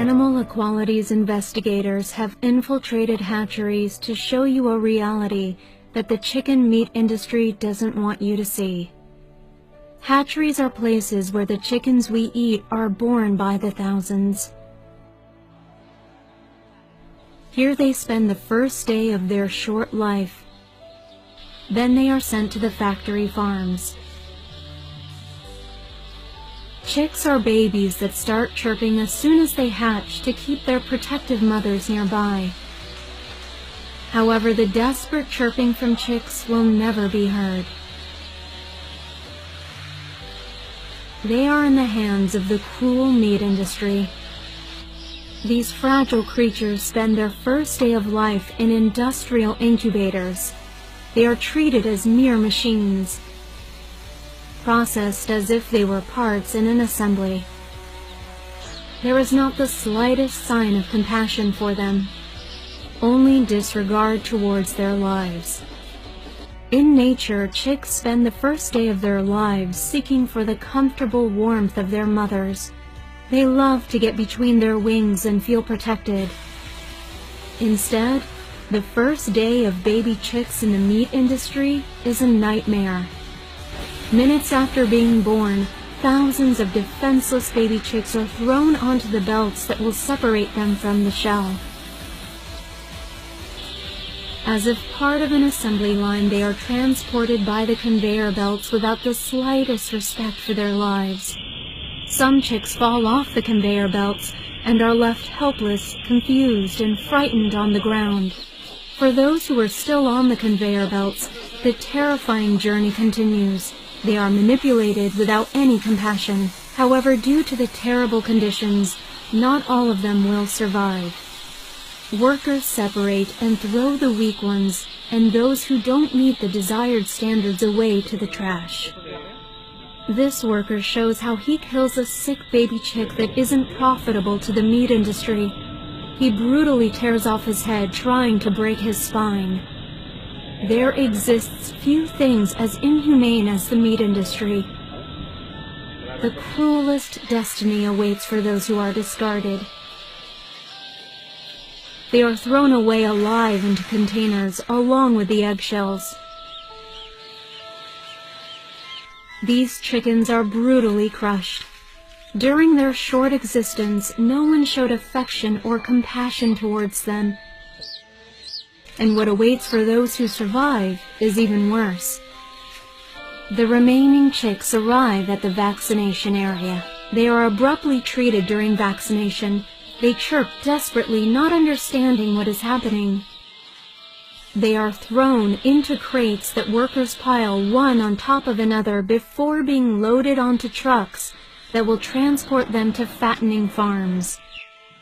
Animal equalities investigators have infiltrated hatcheries to show you a reality that the chicken meat industry doesn't want you to see. Hatcheries are places where the chickens we eat are born by the thousands. Here they spend the first day of their short life. Then they are sent to the factory farms. Chicks are babies that start chirping as soon as they hatch to keep their protective mothers nearby. However, the desperate chirping from chicks will never be heard. They are in the hands of the cruel meat industry. These fragile creatures spend their first day of life in industrial incubators. They are treated as mere machines, processed as if they were parts in an assembly. There is not the slightest sign of compassion for them, only disregard towards their lives. In nature, chicks spend the first day of their lives seeking for the comfortable warmth of their mothers. They love to get between their wings and feel protected. Instead, the first day of baby chicks in the meat industry is a nightmare. Minutes after being born, thousands of defenseless baby chicks are thrown onto the belts that will separate them from the shell. As if part of an assembly line, they are transported by the conveyor belts without the slightest respect for their lives. Some chicks fall off the conveyor belts and are left helpless, confused, and frightened on the ground. For those who are still on the conveyor belts, the terrifying journey continues. They are manipulated without any compassion. However, due to the terrible conditions, not all of them will survive. Workers separate and throw the weak ones and those who don't meet the desired standards away to the trash. This worker shows how he kills a sick baby chick that isn't profitable to the meat industry. He brutally tears off his head, trying to break his spine. There exists few things as inhumane as the meat industry. The cruelest destiny awaits for those who are discarded. They are thrown away alive into containers along with the eggshells. These chickens are brutally crushed. During their short existence, no one showed affection or compassion towards them. And what awaits for those who survive is even worse. The remaining chicks arrive at the vaccination area. They are abruptly treated during vaccination. They chirp desperately, not understanding what is happening. They are thrown into crates that workers pile one on top of another before being loaded onto trucks that will transport them to fattening farms.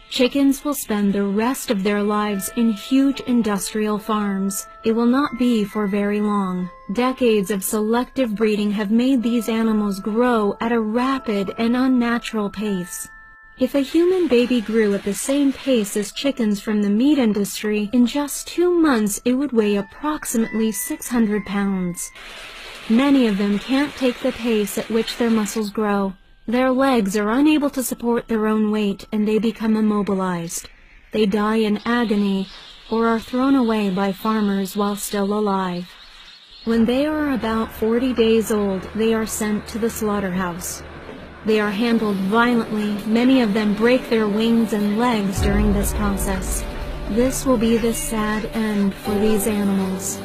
Chickens will spend the rest of their lives in huge industrial farms. It will not be for very long. Decades of selective breeding have made these animals grow at a rapid and unnatural pace. If a human baby grew at the same pace as chickens from the meat industry, in just 2 months it would weigh approximately 600 pounds. Many of them can't take the pace at which their muscles grow. Their legs are unable to support their own weight and they become immobilized. They die in agony or are thrown away by farmers while still alive. When they are about 40 days old, they are sent to the slaughterhouse. They are handled violently. Many of them break their wings and legs during this process. This will be the sad end for these animals.